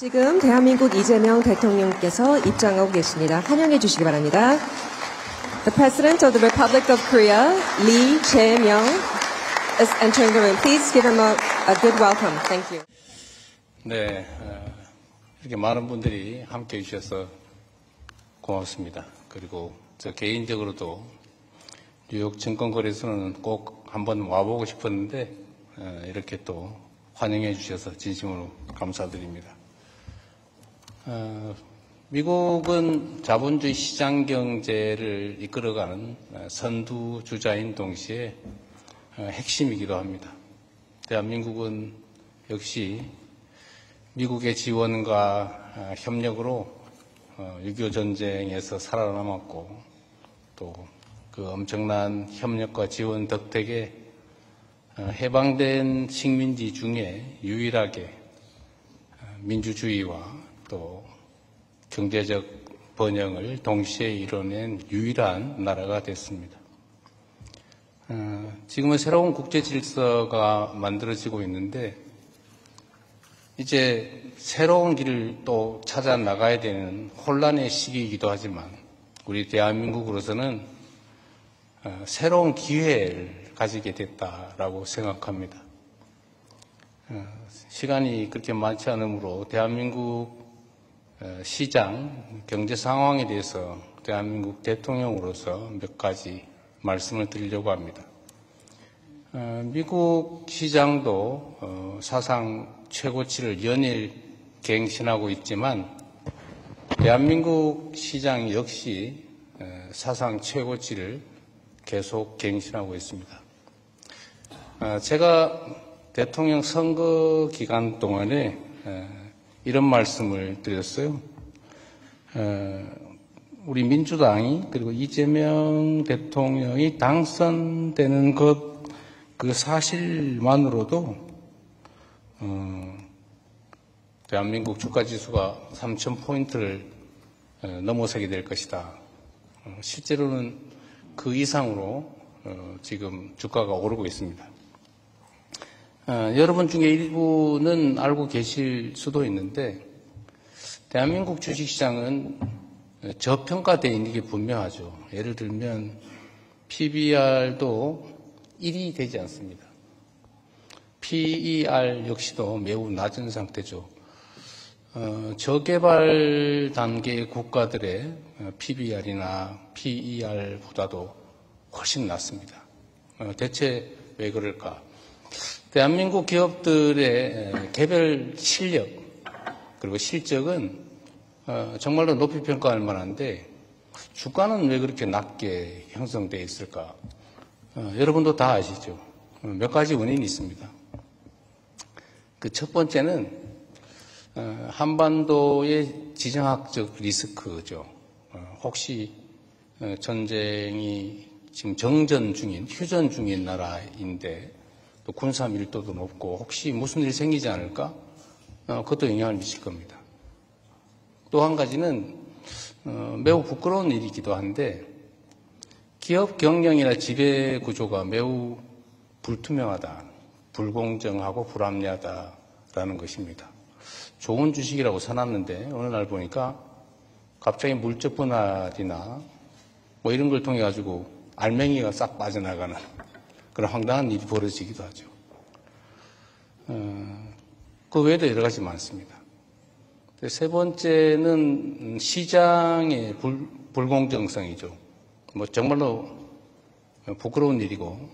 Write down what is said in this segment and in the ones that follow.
지금 대한민국 이재명 대통령께서 입장하고 계십니다. 환영해 주시기 바랍니다. The President of the Republic of Korea, Lee Jae-myung, is entering the room. Please give him a good welcome. Thank you. 네, 이렇게 많은 분들이 함께 해주셔서 고맙습니다. 그리고 저 개인적으로도 뉴욕 증권거래소는 꼭 한번 와보고 싶었는데 이렇게 또 환영해 주셔서 진심으로 감사드립니다. 미국은 자본주의 시장 경제를 이끌어가는 선두주자인 동시에 핵심이기도 합니다. 대한민국은 역시 미국의 지원과 협력으로 6.25 전쟁에서 살아남았고 또 그 엄청난 협력과 지원 덕택에 해방된 식민지 중에 유일하게 민주주의와 또 경제적 번영을 동시에 이뤄낸 유일한 나라가 됐습니다. 지금은 새로운 국제 질서가 만들어지고 있는데 이제 새로운 길을 또 찾아 나가야 되는 혼란의 시기이기도 하지만 우리 대한민국으로서는 새로운 기회를 가지게 됐다라고 생각합니다. 시간이 그렇게 많지 않으므로 대한민국 시장, 경제 상황에 대해서 대한민국 대통령으로서 몇 가지 말씀을 드리려고 합니다. 미국 시장도 사상 최고치를 연일 갱신하고 있지만 대한민국 시장 역시 사상 최고치를 계속 갱신하고 있습니다. 제가 대통령 선거 기간 동안에 이런 말씀을 드렸어요. 우리 민주당이 그리고 이재명 대통령이 당선되는 그 사실만으로도 대한민국 주가지수가 3,000포인트를 넘어서게 될 것이다. 실제로는 그 이상으로 지금 주가가 오르고 있습니다. 여러분 중에 일부는 알고 계실 수도 있는데 대한민국 주식시장은 저평가되어 있는 게 분명하죠. 예를 들면 PBR도 1이 되지 않습니다. PER 역시도 매우 낮은 상태죠. 저개발 단계의 국가들의 PBR이나 PER보다도 훨씬 낮습니다. 대체 왜 그럴까? 대한민국 기업들의 개별 실력 그리고 실적은 정말로 높이 평가할 만한데 주가는 왜 그렇게 낮게 형성되어 있을까? 여러분도 다 아시죠? 몇 가지 원인이 있습니다. 그 첫 번째는 한반도의 지정학적 리스크죠. 혹시 전쟁이 지금 정전 중인, 휴전 중인 나라인데 또 군사 밀도도 높고 혹시 무슨 일이 생기지 않을까? 그것도 영향을 미칠 겁니다. 또 한 가지는 매우 부끄러운 일이기도 한데 기업 경영이나 지배 구조가 매우 불투명하다, 불공정하고 불합리하다라는 것입니다. 좋은 주식이라고 사놨는데 어느 날 보니까 갑자기 물적 분할이나 뭐 이런 걸 통해 가지고 알맹이가 싹 빠져나가는 그런 황당한 일이 벌어지기도 하죠. 그 외에도 여러 가지 많습니다. 세 번째는 시장의 불공정성이죠. 뭐 정말로 부끄러운 일이고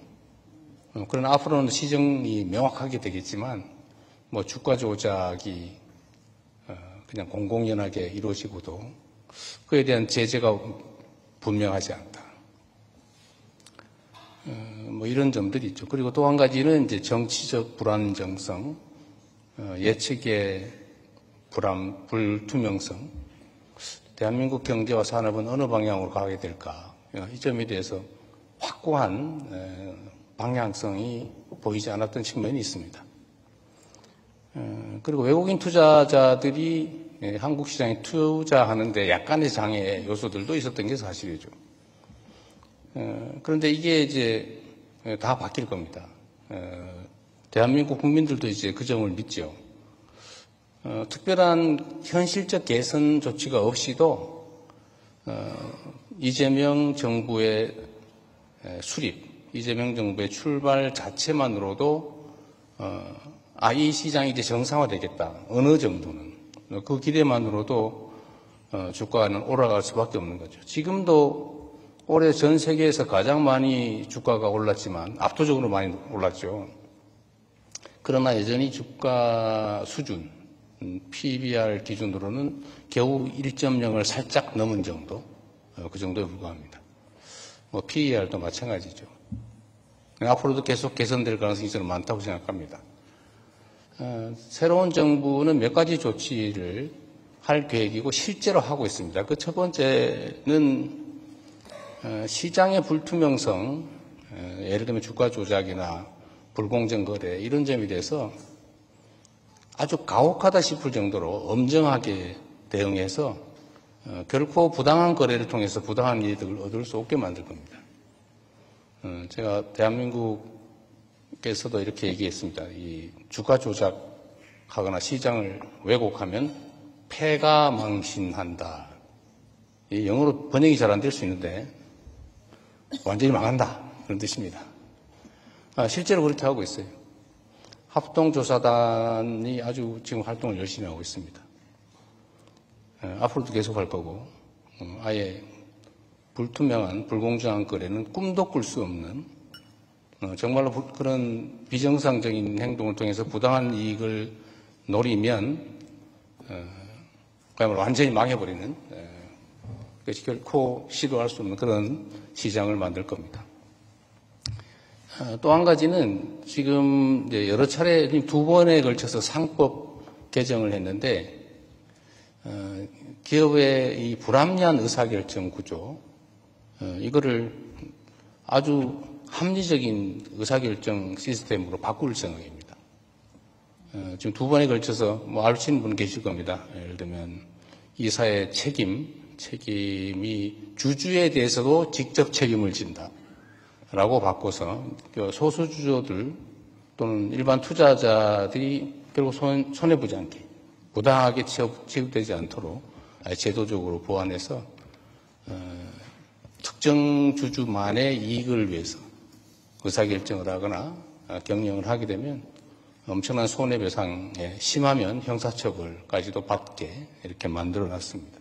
그러나 앞으로는 시정이 명확하게 되겠지만 뭐 주가 조작이 그냥 공공연하게 이루어지고도 그에 대한 제재가 분명하지 않다. 뭐 이런 점들이 있죠. 그리고 또 한 가지는 이제 정치적 불안정성, 예측의 불투명성, 대한민국 경제와 산업은 어느 방향으로 가게 될까? 이 점에 대해서 확고한 방향성이 보이지 않았던 측면이 있습니다. 그리고 외국인 투자자들이 한국 시장에 투자하는데 약간의 장애 요소들도 있었던 게 사실이죠. 그런데 이게 이제 다 바뀔 겁니다. 대한민국 국민들도 이제 그 점을 믿죠. 특별한 현실적 개선 조치가 없이도 이재명 정부의 수립, 이재명 정부의 출발 자체만으로도 이 시장이 이제 정상화되겠다. 어느 정도는. 그 기대만으로도 주가는 올라갈 수밖에 없는 거죠. 지금도 올해 전 세계에서 가장 많이 주가가 올랐지만 압도적으로 많이 올랐죠. 그러나 여전히 주가 수준, PBR 기준으로는 겨우 1.0을 살짝 넘은 정도, 그 정도에 불과합니다. PER도 마찬가지죠. 앞으로도 계속 개선될 가능성이 저는 많다고 생각합니다. 새로운 정부는 몇 가지 조치를 할 계획이고 실제로 하고 있습니다. 그 첫 번째는 시장의 불투명성, 예를 들면 주가 조작이나 불공정 거래 이런 점에 대해서 아주 가혹하다 싶을 정도로 엄정하게 대응해서 결코 부당한 거래를 통해서 부당한 이득을 얻을 수 없게 만들 겁니다. 제가 대한민국에서도 이렇게 얘기했습니다. 이 주가 조작하거나 시장을 왜곡하면 패가 망신한다. 이 영어로 번역이 잘 안 될 수 있는데 완전히 망한다. 그런 뜻입니다. 실제로 그렇게 하고 있어요. 합동조사단이 아주 지금 활동을 열심히 하고 있습니다. 앞으로도 계속 할 거고, 아예 불투명한, 불공정한 거래는 꿈도 꿀 수 없는, 정말로 그런 비정상적인 행동을 통해서 부당한 이익을 노리면, 그야말로 완전히 망해버리는, 그것이 결코 시도할 수 없는 그런 시장을 만들 겁니다. 또 한 가지는 지금 이제 여러 차례 두 번에 걸쳐서 상법 개정을 했는데 기업의 이 불합리한 의사결정 구조 이거를 아주 합리적인 의사결정 시스템으로 바꿀 생각입니다. 지금 두 번에 걸쳐서 아시는 분 계실 겁니다. 예를 들면 이사의 책임이 주주에 대해서도 직접 책임을 진다. 라고 바꿔서 소수주주들 또는 일반 투자자들이 결국 손해보지 않게 부당하게 취급되지 않도록 제도적으로 보완해서 특정 주주만의 이익을 위해서 의사결정을 하거나 경영을 하게 되면 엄청난 손해배상에 심하면 형사처벌까지도 받게 이렇게 만들어놨습니다.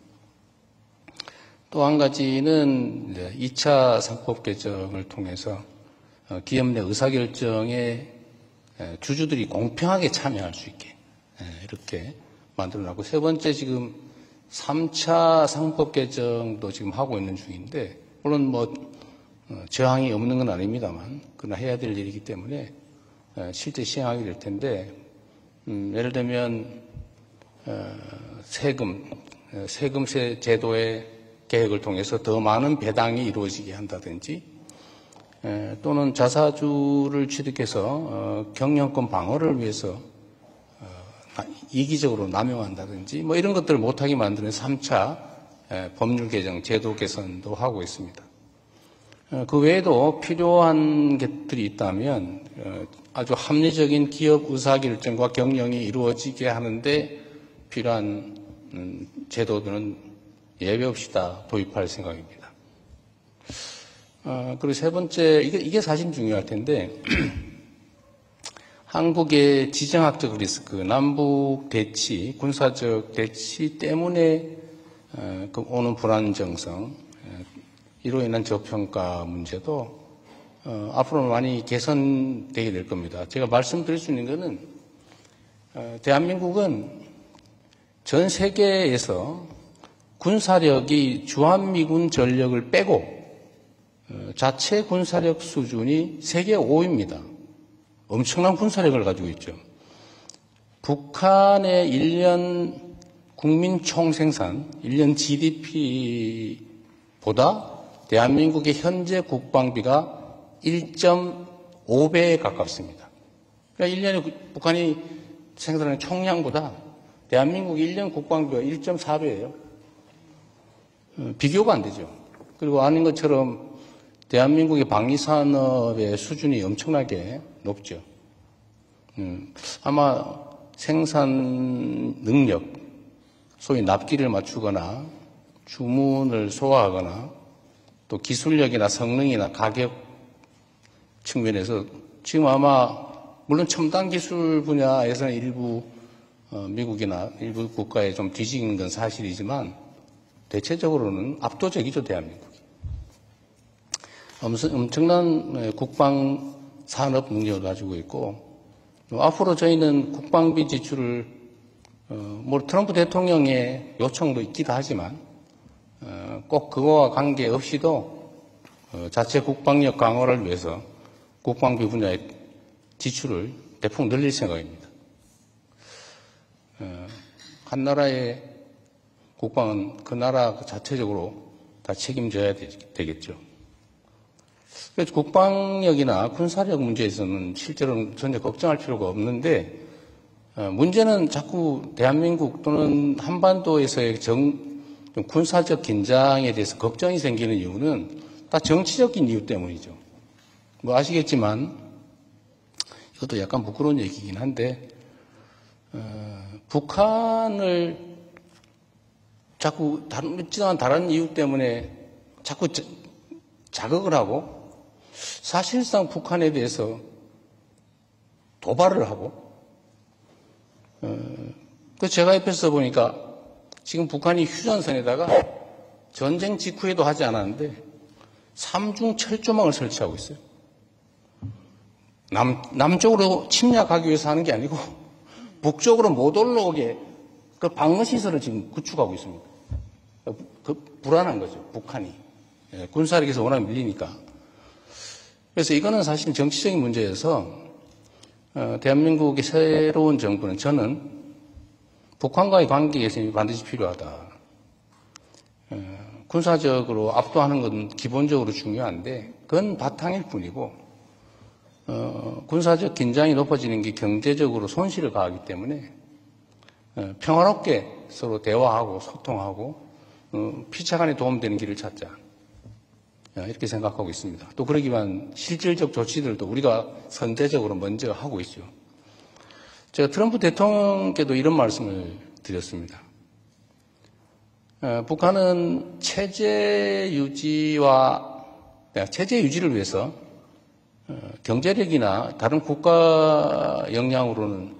또 한 가지는 2차 상법 개정을 통해서 기업 내 의사결정에 주주들이 공평하게 참여할 수 있게 이렇게 만들어놨고, 세 번째 지금 3차 상법 개정도 지금 하고 있는 중인데, 물론 저항이 없는 건 아닙니다만 그러나 해야 될 일이기 때문에 실제 시행하게 될 텐데, 예를 들면 세금세 제도의 계획을 통해서 더 많은 배당이 이루어지게 한다든지, 또는 자사주를 취득해서 경영권 방어를 위해서 이기적으로 남용한다든지 이런 것들을 못하게 만드는 3차 법률 개정, 제도 개선도 하고 있습니다. 그 외에도 필요한 것들이 있다면 아주 합리적인 기업 의사결정과 경영이 이루어지게 하는데 필요한 제도들은 예외 없이 다 도입할 생각입니다. 그리고 세 번째, 이게 사실 중요할 텐데, 한국의 지정학적 리스크, 남북 대치, 군사적 대치 때문에 오는 불안정성, 이로 인한 저평가 문제도 앞으로 많이 개선되게 될 겁니다. 제가 말씀드릴 수 있는 것은 대한민국은 전 세계에서 군사력이 주한미군 전력을 빼고 자체 군사력 수준이 세계 5위입니다. 엄청난 군사력을 가지고 있죠. 북한의 1년 국민 총생산, 1년 GDP보다 대한민국의 현재 국방비가 1.5배에 가깝습니다. 그러니까 1년에 북한이 생산하는 총량보다 대한민국 1년 국방비가 1.4배예요. 비교가 안 되죠. 그리고 아는 것처럼 대한민국의 방위산업의 수준이 엄청나게 높죠. 아마 생산 능력, 소위 납기를 맞추거나 주문을 소화하거나 또 기술력이나 성능이나 가격 측면에서 지금 아마 물론 첨단 기술 분야에서는 일부 미국이나 일부 국가에 좀 뒤진 건 사실이지만 대체적으로는 압도적이죠, 대한민국이. 엄청난 국방 산업 능력을 가지고 있고 앞으로 저희는 국방비 지출을 뭐 트럼프 대통령의 요청도 있기도 하지만 꼭 그거와 관계없이도 자체 국방력 강화를 위해서 국방비 분야의 지출을 대폭 늘릴 생각입니다. 한 나라의 국방은 그 나라 자체적으로 다 책임져야 되겠죠. 그래서 국방력이나 군사력 문제에서는 실제로는 전혀 걱정할 필요가 없는데 문제는 자꾸 대한민국 또는 한반도에서의 군사적 긴장에 대해서 걱정이 생기는 이유는 다 정치적인 이유 때문이죠. 뭐 아시겠지만 이것도 약간 부끄러운 얘기긴 한데 북한을 자꾸 다른 이유 때문에 자꾸 자극을 하고 사실상 북한에 대해서 도발을 하고 그 제가 옆에서 보니까 지금 북한이 휴전선에다가 전쟁 직후에도 하지 않았는데 삼중 철조망을 설치하고 있어요. 남쪽으로 침략하기 위해서 하는 게 아니고 북쪽으로 못 올라오게 그 방어시설을 지금 구축하고 있습니다. 그 불안한 거죠, 북한이. 군사력에서 워낙 밀리니까. 그래서 이거는 사실 정치적인 문제여서 대한민국의 새로운 정부는 저는 북한과의 관계 개선이 반드시 필요하다. 군사적으로 압도하는 건 기본적으로 중요한데 그건 바탕일 뿐이고 군사적 긴장이 높아지는 게 경제적으로 손실을 가하기 때문에 평화롭게 서로 대화하고 소통하고 피차간에 도움되는 길을 찾자. 이렇게 생각하고 있습니다. 또 그러기 위한 실질적 조치들도 우리가 선제적으로 먼저 하고 있죠. 제가 트럼프 대통령께도 이런 말씀을 드렸습니다. 북한은 체제 유지를 위해서 경제력이나 다른 국가 역량으로는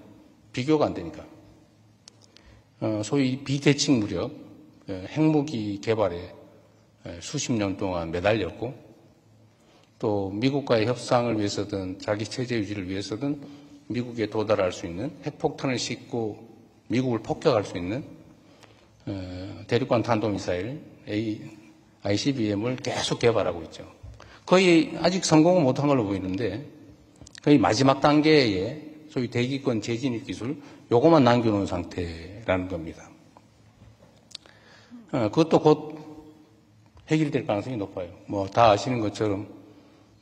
비교가 안 되니까 소위 비대칭 무력, 핵무기 개발에 수십 년 동안 매달렸고 또 미국과의 협상을 위해서든 자기 체제 유지를 위해서든 미국에 도달할 수 있는 핵폭탄을 싣고 미국을 폭격할 수 있는 대륙간 탄도미사일 ICBM을 계속 개발하고 있죠. 거의 아직 성공은 못한 걸로 보이는데 거의 마지막 단계의 소위 대기권 재진입 기술 요거만 남겨놓은 상태라는 겁니다. 그것도 곧 해결될 가능성이 높아요. 뭐 다 아시는 것처럼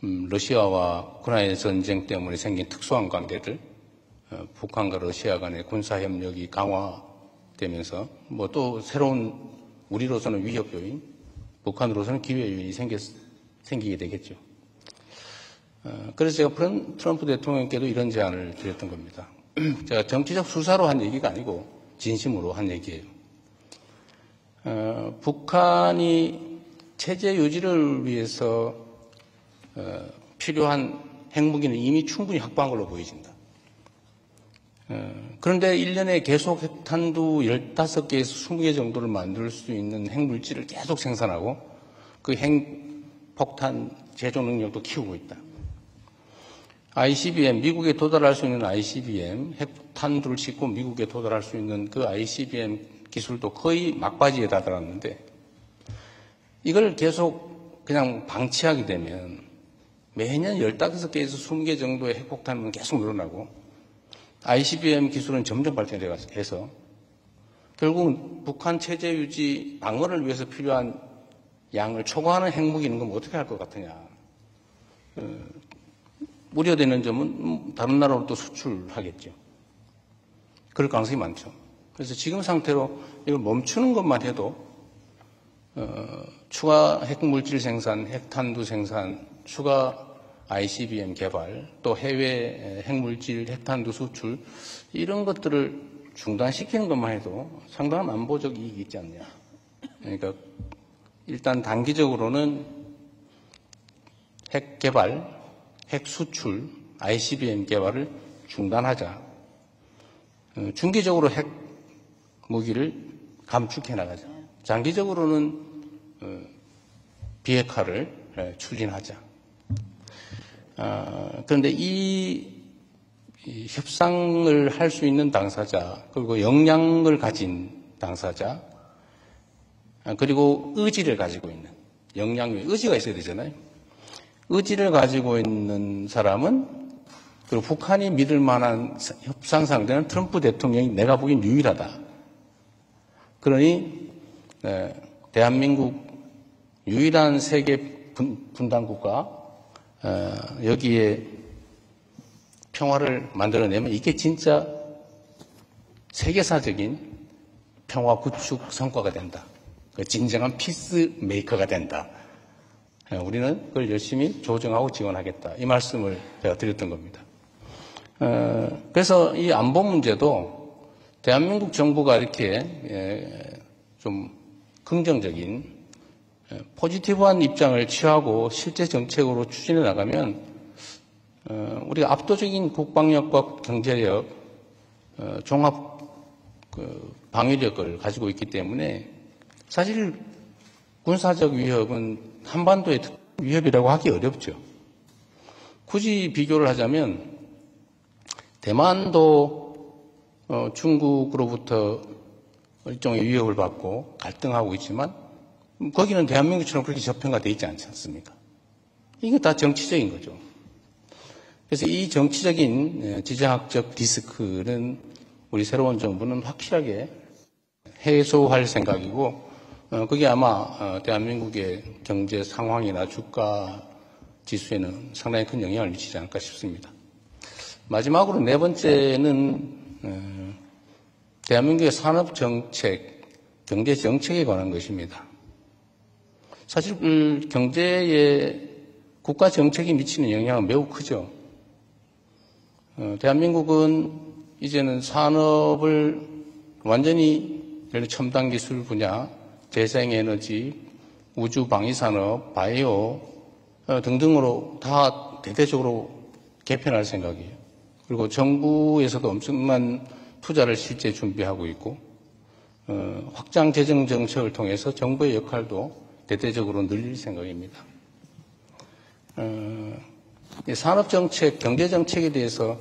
러시아와 우크라이나 전쟁 때문에 생긴 특수한 관계들, 북한과 러시아 간의 군사 협력이 강화되면서 뭐 또 새로운 우리로서는 위협 요인, 북한으로서는 기회 요인이 생기게 되겠죠. 그래서 제가 트럼프 대통령께도 이런 제안을 드렸던 겁니다. 제가 정치적 수사로 한 얘기가 아니고 진심으로 한 얘기예요. 북한이 체제 유지를 위해서 필요한 핵무기는 이미 충분히 확보한 걸로 보여진다. 그런데 1년에 계속 핵탄두 15개에서 20개 정도를 만들 수 있는 핵물질을 계속 생산하고 그 핵폭탄 제조 능력도 키우고 있다. ICBM, 미국에 도달할 수 있는 ICBM, 핵탄두를 싣고 미국에 도달할 수 있는 그 ICBM 기술도 거의 막바지에 다다랐는데 이걸 계속 그냥 방치하게 되면 매년 15개에서 20개 정도의 핵폭탄은 계속 늘어나고 ICBM 기술은 점점 발전해서 결국은 북한 체제 유지 방어를 위해서 필요한 양을 초과하는 핵무기는 그럼 어떻게 할 것 같으냐. 우려되는 점은 다른 나라로 또 수출하겠죠. 그럴 가능성이 많죠. 그래서 지금 상태로 이걸 멈추는 것만 해도 추가 핵물질 생산, 핵탄두 생산, 추가 ICBM 개발, 또 해외 핵물질, 핵탄두 수출 이런 것들을 중단시키는 것만 해도 상당한 안보적 이익이 있지 않냐. 그러니까 일단 단기적으로는 핵 개발, 핵 수출, ICBM 개발을 중단하자. 중기적으로 핵 무기를 감축해 나가자. 장기적으로는 비핵화를 추진하자. 그런데 이 협상을 할 수 있는 당사자, 그리고 역량을 가진 당사자, 그리고 의지를 가지고 있는, 역량, 의지가 있어야 되잖아요. 의지를 가지고 있는 사람은, 그리고 북한이 믿을 만한 협상 상대는 트럼프 대통령이 내가 보기엔 유일하다. 그러니 대한민국 유일한 세계 분단 국가, 여기에 평화를 만들어내면 이게 진짜 세계사적인 평화 구축 성과가 된다. 진정한 피스 메이커가 된다. 우리는 그걸 열심히 조정하고 지원하겠다. 이 말씀을 제가 드렸던 겁니다. 그래서 이 안보 문제도 대한민국 정부가 이렇게 좀 긍정적인 포지티브한 입장을 취하고 실제 정책으로 추진해 나가면 우리가 압도적인 국방력과 경제력, 종합 방위력을 가지고 있기 때문에 사실 군사적 위협은 한반도의 위협이라고 하기 어렵죠. 굳이 비교를 하자면 대만도 중국으로부터 일종의 위협을 받고 갈등하고 있지만 거기는 대한민국처럼 그렇게 저평가되어 있지 않지 않습니까? 이게 다 정치적인 거죠. 그래서 이 정치적인 지정학적 리스크는 우리 새로운 정부는 확실하게 해소할 생각이고, 그게 아마 대한민국의 경제 상황이나 주가 지수에는 상당히 큰 영향을 미치지 않을까 싶습니다. 마지막으로 네 번째는 대한민국의 산업정책, 경제정책에 관한 것입니다. 사실 경제에 국가정책이 미치는 영향은 매우 크죠. 대한민국은 이제는 산업을 완전히 예를 들어 첨단 기술 분야, 재생에너지, 우주 방위산업, 바이오 등등으로 다 대대적으로 개편할 생각이에요. 그리고 정부에서도 엄청난 투자를 실제 준비하고 있고, 확장 재정 정책을 통해서 정부의 역할도 대대적으로 늘릴 생각입니다. 산업정책, 경제정책에 대해서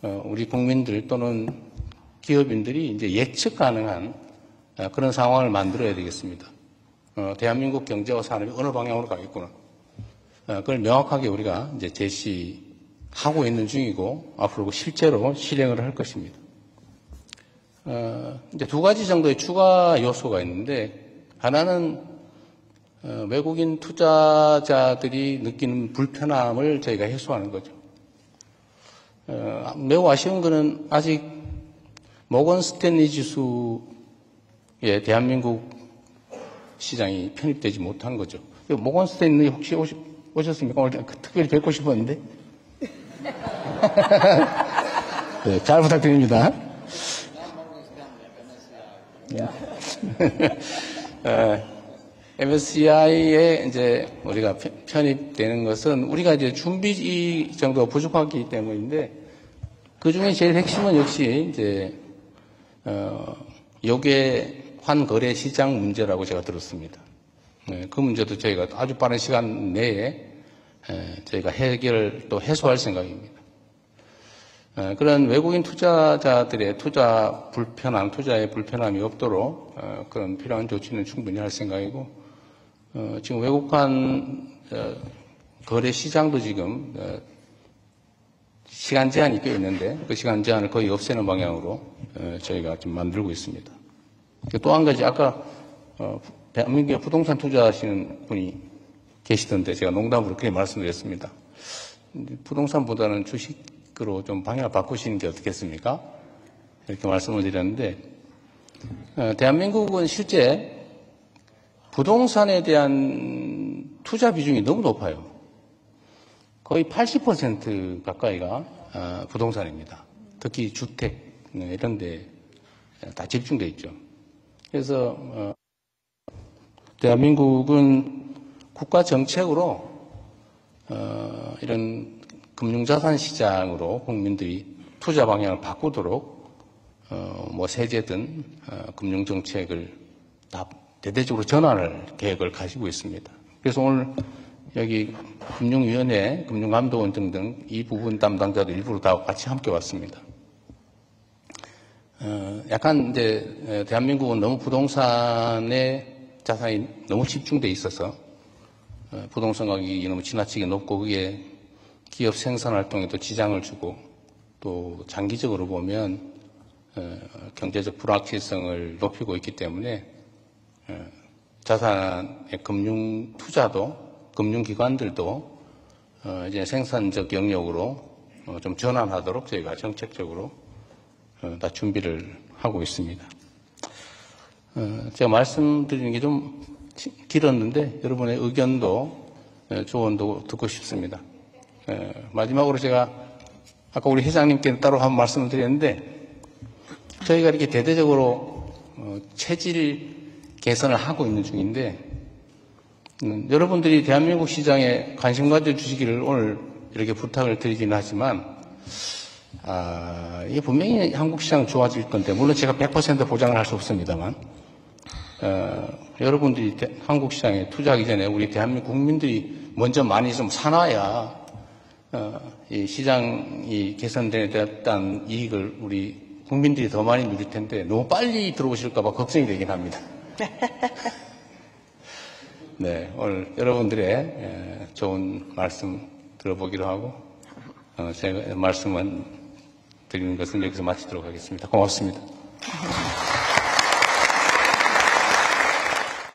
우리 국민들 또는 기업인들이 이제 예측 가능한 그런 상황을 만들어야 되겠습니다. 대한민국 경제와 산업이 어느 방향으로 가겠구나. 그걸 명확하게 우리가 이제 제시하고 있는 중이고 앞으로 실제로 실행을 할 것입니다. 이제 두 가지 정도의 추가 요소가 있는데 하나는 외국인 투자자들이 느끼는 불편함을 저희가 해소하는 거죠. 매우 아쉬운 것은 아직 모건 스탠리 지수에 대한민국 시장이 편입되지 못한 거죠. 모건 스탠리 혹시 오셨습니까? 오늘 특별히 뵙고 싶었는데. 네, 잘 부탁드립니다. MSCI에 이제 우리가 편입되는 것은 우리가 이제 준비 정도가 부족하기 때문인데 그 중에 제일 핵심은 역시 이제 요게 환거래 시장 문제라고 제가 들었습니다. 그 문제도 저희가 아주 빠른 시간 내에 저희가 또 해소할 생각입니다. 그런 외국인 투자자들의 투자의 불편함이 없도록 그런 필요한 조치는 충분히 할 생각이고, 지금 외국환 거래 시장도 지금 시간 제한이 꽤 있는데 그 시간 제한을 거의 없애는 방향으로 저희가 지금 만들고 있습니다. 또 한 가지 아까 대한민국에 부동산 투자하시는 분이 계시던데 제가 농담으로 그렇게 말씀드렸습니다. 부동산보다는 주식으로 좀 방향을 바꾸시는 게 어떻겠습니까? 이렇게 말씀을 드렸는데 대한민국은 실제 부동산에 대한 투자 비중이 너무 높아요. 거의 80% 가까이가 부동산입니다. 특히 주택 이런 데 다 집중돼 있죠. 그래서 대한민국은 국가 정책으로 이런 금융자산 시장으로 국민들이 투자 방향을 바꾸도록 뭐 세제든 금융 정책을 다 대대적으로 전환할 계획을 가지고 있습니다. 그래서 오늘 여기 금융위원회, 금융감독원 등등 이 부분 담당자들 일부러 다 같이 함께 왔습니다. 약간 이제 대한민국은 너무 부동산에 자산이 너무 집중돼 있어서 부동산 가격이 너무 지나치게 높고 그게 기업 생산 활동에도 지장을 주고 또 장기적으로 보면 경제적 불확실성을 높이고 있기 때문에 자산의 금융 투자도 금융기관들도 이제 생산적 영역으로 좀 전환하도록 저희가 정책적으로 다 준비를 하고 있습니다. 제가 말씀드리는 게 좀 길었는데 여러분의 의견도 조언도 듣고 싶습니다. 마지막으로 제가 아까 우리 회장님께 따로 한 말씀을 드렸는데 저희가 이렇게 대대적으로 체질 개선을 하고 있는 중인데 여러분들이 대한민국 시장에 관심 가져주시기를 오늘 이렇게 부탁을 드리기는 하지만 이게 분명히 한국 시장 좋아질 건데 물론 제가 100% 보장을 할 수 없습니다만 여러분들이 한국 시장에 투자하기 전에 우리 대한민국 국민들이 먼저 많이 좀 사놔야 이 시장이 개선되는 데 대한 이익을 우리 국민들이 더 많이 누릴 텐데 너무 빨리 들어오실까 봐 걱정이 되긴 합니다. 네, 오늘 여러분들의 좋은 말씀 들어보기로 하고 제가 말씀을 드리는 것은 여기서 마치도록 하겠습니다. 고맙습니다.